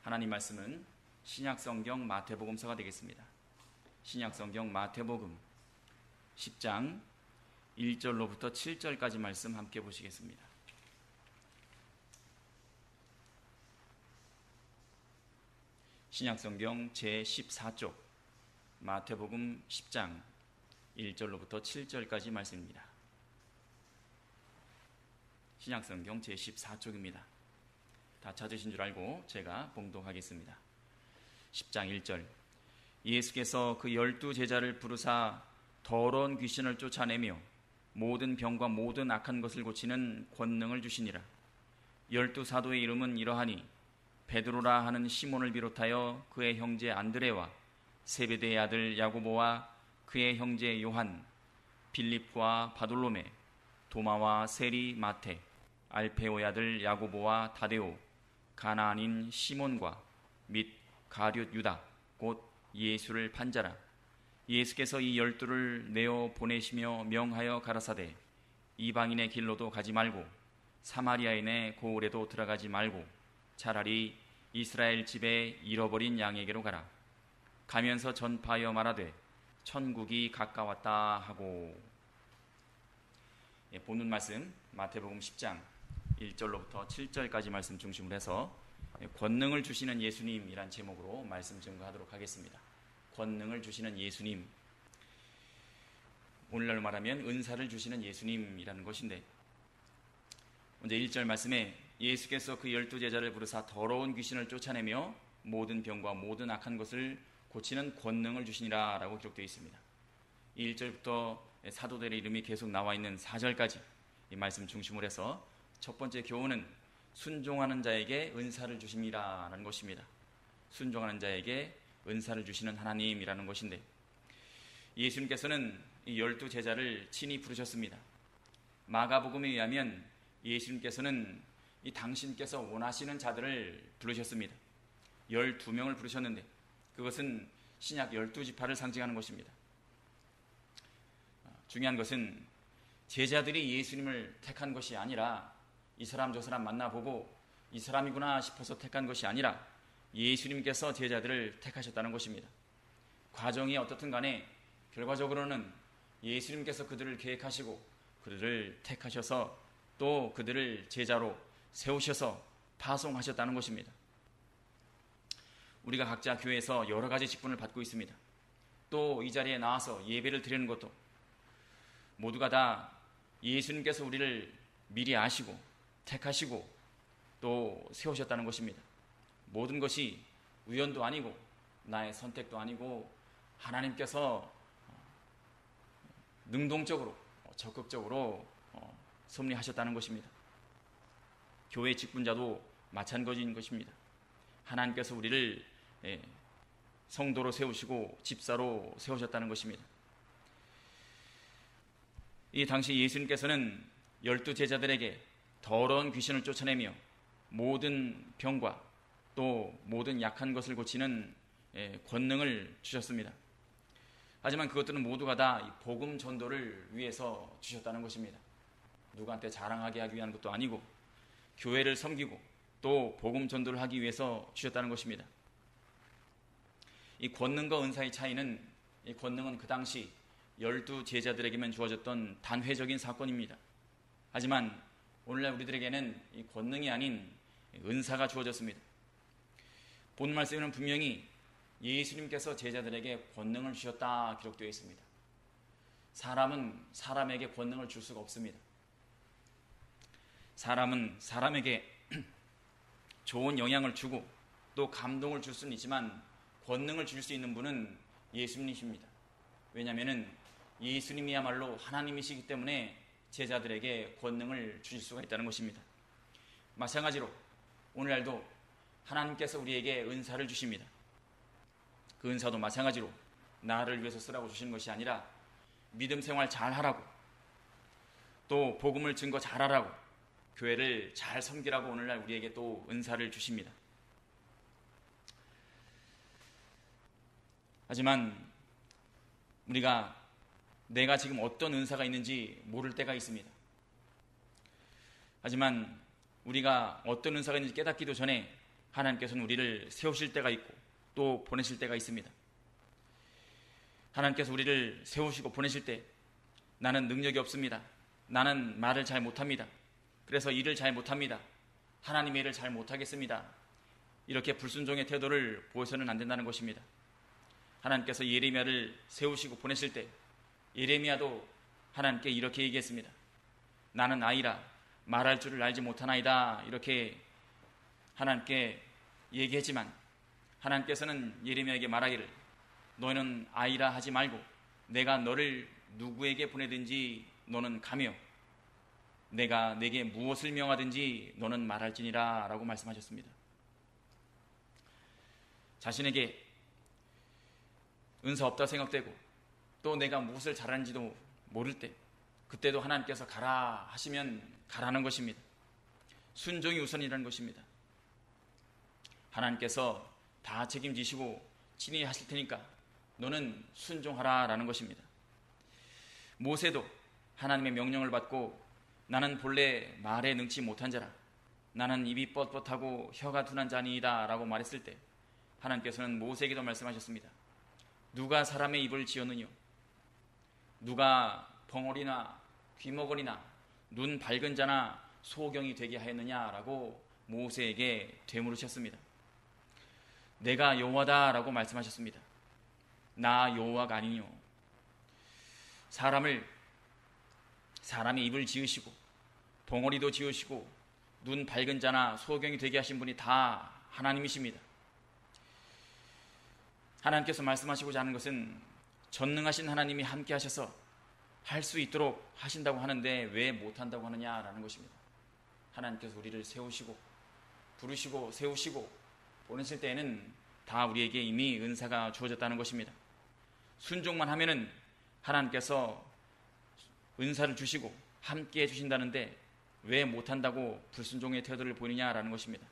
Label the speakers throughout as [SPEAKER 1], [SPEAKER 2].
[SPEAKER 1] 하나님 말씀은 신약성경 마태복음서가 되겠습니다. 신약성경 마태복음 10장 1절로부터 7절까지 말씀 함께 보시겠습니다. 신약성경 제14쪽 마태복음 10장 1절로부터 7절까지 말씀입니다. 신약성경 제14쪽입니다. 다 찾으신 줄 알고 제가 봉독하겠습니다. 10장 1절. 예수께서 그 12 제자를 부르사 더러운 귀신을 쫓아내며 모든 병과 모든 악한 것을 고치는 권능을 주시니라. 12 사도의 이름은 이러하니 베드로라 하는 시몬을 비롯하여 그의 형제 안드레와 세베대의 아들 야고보와 그의 형제 요한, 빌립과 바돌로메, 도마와 세리 마테, 알페오의 아들 야고보와 다데오, 가나안인 시몬과 및 가룟 유다, 곧 예수를 판자라. 예수께서 이 12를 내어 보내시며 명하여 가라사대 이방인의 길로도 가지 말고 사마리아인의 고을에도 들어가지 말고 차라리 이스라엘 집에 잃어버린 양에게로 가라. 가면서 전파하여 말하되 천국이 가까웠다 하고. 본문 말씀 마태복음 10장 1절로부터 7절까지 말씀 중심으로 해서 권능을 주시는 예수님이란 제목으로 말씀 증거하도록 하겠습니다. 권능을 주시는 예수님, 오늘날 말하면 은사를 주시는 예수님이라는 것인데, 먼저 1절 말씀에 예수께서 그 12 제자를 부르사 더러운 귀신을 쫓아내며 모든 병과 모든 악한 것을 고치는 권능을 주시니라 라고 기록되어 있습니다. 이 1절부터 사도들의 이름이 계속 나와 있는 4절까지 이 말씀 중심으로 해서 첫 번째 교훈은 순종하는 자에게 은사를 주십니다 라는 것입니다. 순종하는 자에게 은사를 주시는 하나님이라는 것인데, 예수님께서는 이 12 제자를 친히 부르셨습니다. 마가복음에 의하면 예수님께서는 이 당신께서 원하시는 자들을 부르셨습니다. 12명을 부르셨는데 그것은 신약 12지파를 상징하는 것입니다. 중요한 것은 제자들이 예수님을 택한 것이 아니라 이 사람 저 사람 만나보고 이 사람이구나 싶어서 택한 것이 아니라 예수님께서 제자들을 택하셨다는 것입니다. 과정이 어떻든 간에 결과적으로는 예수님께서 그들을 계획하시고 그들을 택하셔서 또 그들을 제자로 세우셔서 파송하셨다는 것입니다. 우리가 각자 교회에서 여러 가지 직분을 받고 있습니다. 또 이 자리에 나와서 예배를 드리는 것도 모두가 다 예수님께서 우리를 미리 아시고 택하시고 또 세우셨다는 것입니다. 모든 것이 우연도 아니고 나의 선택도 아니고 하나님께서 능동적으로 적극적으로 섭리하셨다는 것입니다. 교회 직분자도 마찬가지인 것입니다. 하나님께서 우리를 성도로 세우시고 집사로 세우셨다는 것입니다. 이 당시 예수님께서는 12 제자들에게 더러운 귀신을 쫓아내며 모든 병과 또 모든 약한 것을 고치는 권능을 주셨습니다. 하지만 그것들은 모두가 다 복음 전도를 위해서 주셨다는 것입니다. 누구한테 자랑하게 하기 위한 것도 아니고 교회를 섬기고 또 복음 전도를 하기 위해서 주셨다는 것입니다. 이 권능과 은사의 차이는, 이 권능은 그 당시 12 제자들에게만 주어졌던 단회적인 사건입니다. 하지만 오늘날 우리들에게는 이 권능이 아닌 은사가 주어졌습니다. 본 말씀에는 분명히 예수님께서 제자들에게 권능을 주셨다 기록되어 있습니다. 사람은 사람에게 권능을 줄 수가 없습니다. 사람은 사람에게 좋은 영향을 주고 또 감동을 줄 수는 있지만 권능을 줄 수 있는 분은 예수님이십니다. 왜냐하면 예수님이야말로 하나님이시기 때문에 제자들에게 권능을 주실 수가 있다는 것입니다. 마찬가지로 오늘날도 하나님께서 우리에게 은사를 주십니다. 그 은사도 마찬가지로 나를 위해서 쓰라고 주시는 것이 아니라 믿음 생활 잘 하라고 또 복음을 증거 잘 하라고 교회를 잘 섬기라고 오늘날 우리에게 또 은사를 주십니다. 하지만 우리가 내가 지금 어떤 은사가 있는지 모를 때가 있습니다. 하지만 우리가 어떤 은사가 있는지 깨닫기도 전에 하나님께서는 우리를 세우실 때가 있고 또 보내실 때가 있습니다. 하나님께서 우리를 세우시고 보내실 때 나는 능력이 없습니다. 나는 말을 잘 못합니다. 그래서 일을 잘 못합니다. 하나님의 일을 잘 못하겠습니다. 이렇게 불순종의 태도를 보여서는 안 된다는 것입니다. 하나님께서 예레미야를 세우시고 보내실 때 예레미야도 하나님께 이렇게 얘기했습니다. 나는 아이라 말할 줄을 알지 못하나이다. 이렇게 하나님께 얘기했지만 하나님께서는 예레미야에게 말하기를 너는 아이라 하지 말고 내가 너를 누구에게 보내든지 너는 가며 내가 내게 무엇을 명하든지 너는 말할지니라 라고 말씀하셨습니다. 자신에게 은사 없다 생각되고 또 내가 무엇을 잘하는지도 모를 때 그때도 하나님께서 가라 하시면 가라는 것입니다. 순종이 우선이라는 것입니다. 하나님께서 다 책임지시고 친히 하실 테니까 너는 순종하라 라는 것입니다. 모세도 하나님의 명령을 받고 나는 본래 말에 능치 못한 자라 나는 입이 뻣뻣하고 혀가 둔한 자니이다 라고 말했을 때 하나님께서는 모세에게도 말씀하셨습니다. 누가 사람의 입을 지었느냐? 누가 벙어리나 귀머거리나 눈 밝은 자나 소경이 되게 하였느냐라고 모세에게 되물으셨습니다. 내가 여호와다 라고 말씀하셨습니다. 나 여호와가 아니뇨. 사람의 입을 지으시고 벙어리도 지으시고 눈 밝은 자나 소경이 되게 하신 분이 다 하나님이십니다. 하나님께서 말씀하시고자 하는 것은 전능하신 하나님이 함께 하셔서 할 수 있도록 하신다고 하는데 왜 못한다고 하느냐라는 것입니다. 하나님께서 우리를 세우시고 부르시고 세우시고 보내실 때에는 다 우리에게 이미 은사가 주어졌다는 것입니다. 순종만 하면은 하나님께서 은사를 주시고 함께 해주신다는데 왜 못한다고 불순종의 태도를 보이느냐라는 것입니다.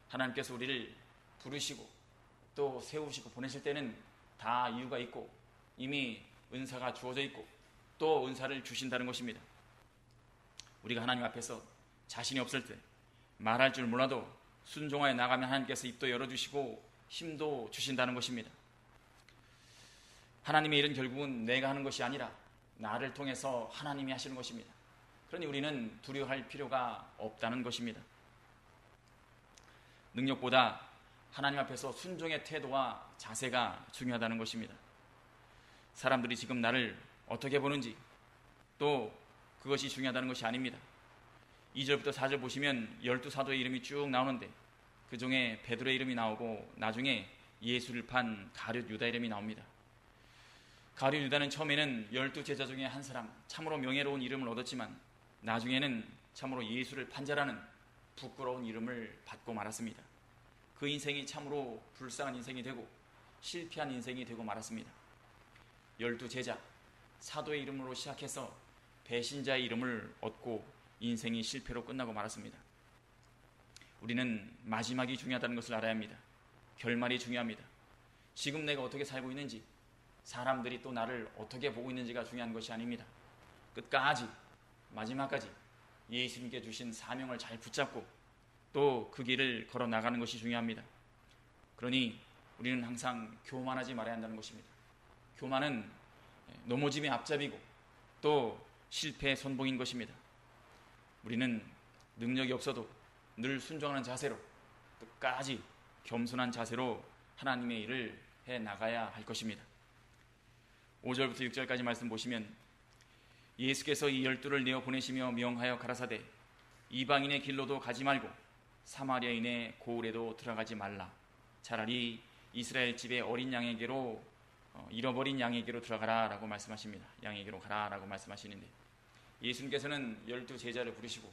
[SPEAKER 1] 하나님께서 우리를 부르시고 또 세우시고 보내실 때는 다 이유가 있고 이미 은사가 주어져 있고 또 은사를 주신다는 것입니다. 우리가 하나님 앞에서 자신이 없을 때 말할 줄 몰라도 순종하여 나가면 하나님께서 입도 열어주시고 힘도 주신다는 것입니다. 하나님의 일은 결국은 내가 하는 것이 아니라 나를 통해서 하나님이 하시는 것입니다. 그러니 우리는 두려워할 필요가 없다는 것입니다. 능력보다 하나님 앞에서 순종의 태도와 자세가 중요하다는 것입니다. 사람들이 지금 나를 어떻게 보는지 또 그것이 중요하다는 것이 아닙니다. 2절부터 4절 보시면 12사도의 이름이 쭉 나오는데 그 중에 베드로의 이름이 나오고 나중에 예수를 판 가룟 유다 이름이 나옵니다. 가룟 유다는 처음에는 12제자 중에 한 사람, 참으로 명예로운 이름을 얻었지만 나중에는 참으로 예수를 판 자라는 부끄러운 이름을 받고 말았습니다. 그 인생이 참으로 불쌍한 인생이 되고 실패한 인생이 되고 말았습니다. 12제자, 사도의 이름으로 시작해서 배신자의 이름을 얻고 인생이 실패로 끝나고 말았습니다. 우리는 마지막이 중요하다는 것을 알아야 합니다. 결말이 중요합니다. 지금 내가 어떻게 살고 있는지, 사람들이 또 나를 어떻게 보고 있는지가 중요한 것이 아닙니다. 끝까지, 마지막까지 예수님께 주신 사명을 잘 붙잡고 또 그 길을 걸어 나가는 것이 중요합니다. 그러니 우리는 항상 교만하지 말아야 한다는 것입니다. 교만은 넘어짐의 앞잡이고 또 실패의 선봉인 것입니다. 우리는 능력이 없어도 늘 순종하는 자세로 끝까지 겸손한 자세로 하나님의 일을 해 나가야 할 것입니다. 5절부터 6절까지 말씀 보시면 예수께서 이 12를 내어 보내시며 명하여 가라사대 이방인의 길로도 가지 말고 사마리아인의 고을에도 들어가지 말라. 차라리 이스라엘 집의 어린 양에게로 잃어버린 양에게로 들어가라 라고 말씀하십니다. 양에게로 가라 라고 말씀하시는데 예수님께서는 12제자를 부르시고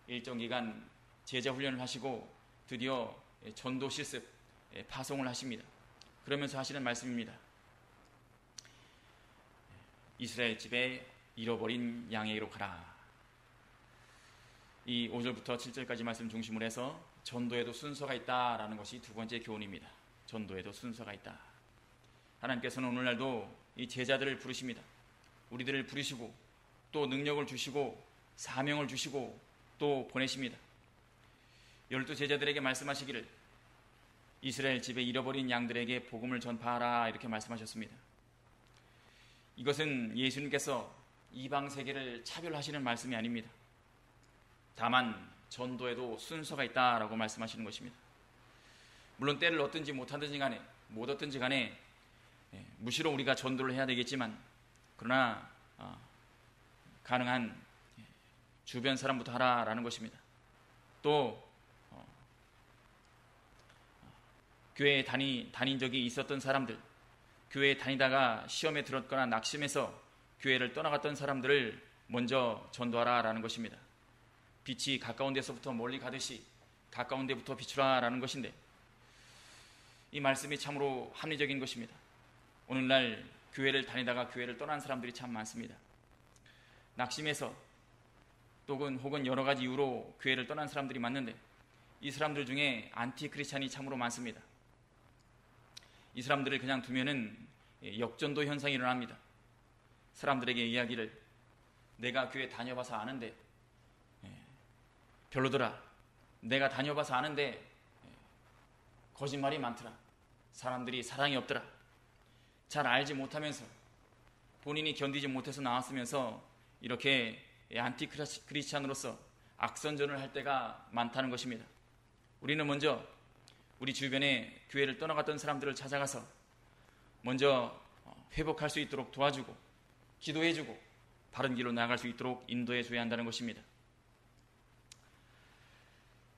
[SPEAKER 1] 일정 기간 제자 훈련을 하시고 드디어 전도 실습 파송을 하십니다. 그러면서 하시는 말씀입니다. 이스라엘 집에 잃어버린 양에게로 가라. 이 5절부터 7절까지 말씀 중심으로 해서 전도에도 순서가 있다라는 것이 두 번째 교훈입니다. 전도에도 순서가 있다. 하나님께서는 오늘날도 이 제자들을 부르십니다. 우리들을 부르시고 또 능력을 주시고 사명을 주시고 또 보내십니다. 12 제자들에게 말씀하시기를 이스라엘 집에 잃어버린 양들에게 복음을 전파하라 이렇게 말씀하셨습니다. 이것은 예수님께서 이방 세계를 차별하시는 말씀이 아닙니다. 다만 전도에도 순서가 있다라고 말씀하시는 것입니다. 물론 때를 얻든지 못하든지 간에 못 얻든지 간에 무시로 우리가 전도를 해야 되겠지만 그러나 가능한 주변 사람부터 하라라는 것입니다. 또 교회에 다닌 적이 있었던 사람들, 교회에 다니다가 시험에 들었거나 낙심해서 교회를 떠나갔던 사람들을 먼저 전도하라라는 것입니다. 빛이 가까운 데서부터 멀리 가듯이 가까운 데부터 비추라라는 것인데 이 말씀이 참으로 합리적인 것입니다. 오늘날 교회를 다니다가 교회를 떠난 사람들이 참 많습니다. 낙심해서 혹은 여러 가지 이유로 교회를 떠난 사람들이 많은데 이 사람들 중에 안티크리스찬이 참으로 많습니다. 이 사람들을 그냥 두면은 역전도 현상이 일어납니다. 사람들에게 이야기를 내가 교회 다녀봐서 아는데 별로더라. 내가 다녀봐서 아는데 거짓말이 많더라. 사람들이 사랑이 없더라. 잘 알지 못하면서 본인이 견디지 못해서 나왔으면서 이렇게 안티크리스찬으로서 악선전을 할 때가 많다는 것입니다. 우리는 먼저 우리 주변에 교회를 떠나갔던 사람들을 찾아가서 먼저 회복할 수 있도록 도와주고 기도해주고 바른 길로 나아갈 수 있도록 인도해줘야 한다는 것입니다.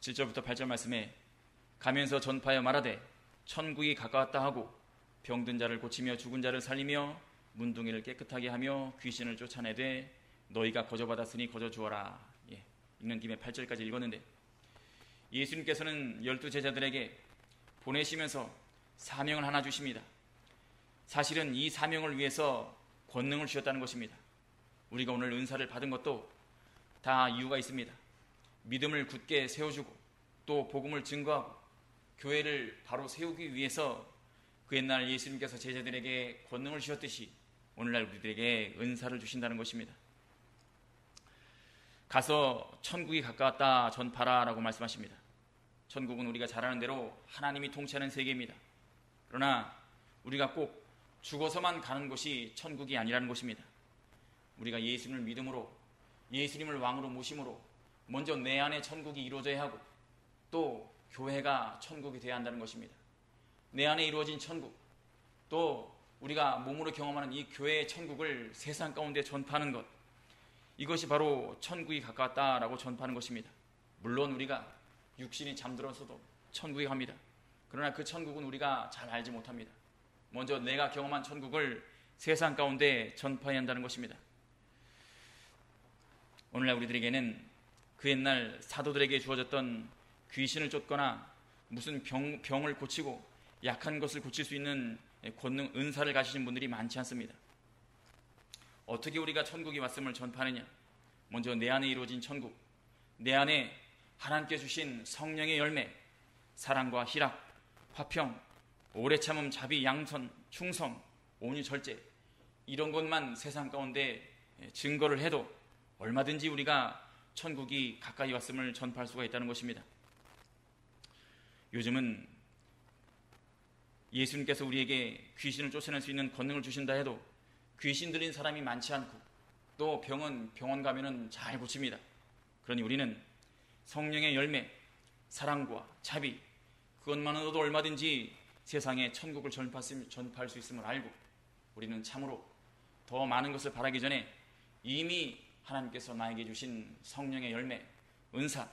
[SPEAKER 1] 7절부터 8절 말씀에 가면서 전파하여 말하되 천국이 가까웠다 하고 병든 자를 고치며 죽은 자를 살리며 문둥이를 깨끗하게 하며 귀신을 쫓아내되 너희가 거저받았으니 거저주어라. 읽는 김에 8절까지 읽었는데 예수님께서는 12 제자들에게 보내시면서 사명을 하나 주십니다. 사실은 이 사명을 위해서 권능을 주셨다는 것입니다. 우리가 오늘 은사를 받은 것도 다 이유가 있습니다. 믿음을 굳게 세워주고 또 복음을 증거하고 교회를 바로 세우기 위해서 그 옛날 예수님께서 제자들에게 권능을 주셨듯이 오늘날 우리들에게 은사를 주신다는 것입니다. 가서 천국이 가까웠다 전파라라고 말씀하십니다. 천국은 우리가 잘 아는 대로 하나님이 통치하는 세계입니다. 그러나 우리가 꼭 죽어서만 가는 곳이 천국이 아니라는 것입니다. 우리가 예수님을 믿음으로 예수님을 왕으로 모심으로 먼저 내 안에 천국이 이루어져야 하고 또 교회가 천국이 되어야 한다는 것입니다. 내 안에 이루어진 천국 또 우리가 몸으로 경험하는 이 교회의 천국을 세상 가운데 전파하는 것 이것이 바로 천국이 가까웠다라고 전파하는 것입니다. 물론 우리가 육신이 잠들어서도 천국에 갑니다. 그러나 그 천국은 우리가 잘 알지 못합니다. 먼저 내가 경험한 천국을 세상 가운데 전파해야 한다는 것입니다. 오늘날 우리들에게는 그 옛날 사도들에게 주어졌던 귀신을 쫓거나 무슨 병을 고치고 약한 것을 고칠 수 있는 권능, 은사를 가지신 분들이 많지 않습니다. 어떻게 우리가 천국이 왔음을 전파하느냐? 먼저 내 안에 이루어진 천국, 내 안에 하나님께 주신 성령의 열매, 사랑과 희락, 화평, 오래 참음, 자비, 양선, 충성, 온유, 절제 이런 것만 세상 가운데 증거를 해도 얼마든지 우리가 천국이 가까이 왔음을 전파할 수가 있다는 것입니다. 요즘은 예수님께서 우리에게 귀신을 쫓아낼 수 있는 권능을 주신다 해도 귀신 들린 사람이 많지 않고 또 병은 병원 가면은 잘 고칩니다. 그러니 우리는 성령의 열매, 사랑과 자비 그것만으로도 얼마든지 세상에 천국을 전파할 수 있음을 알고 우리는 참으로 더 많은 것을 바라기 전에 이미 하나님께서 나에게 주신 성령의 열매, 은사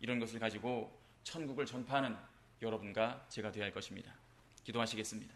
[SPEAKER 1] 이런 것을 가지고 천국을 전파하는 여러분과 제가 되어야 할 것입니다. 기도하시겠습니다.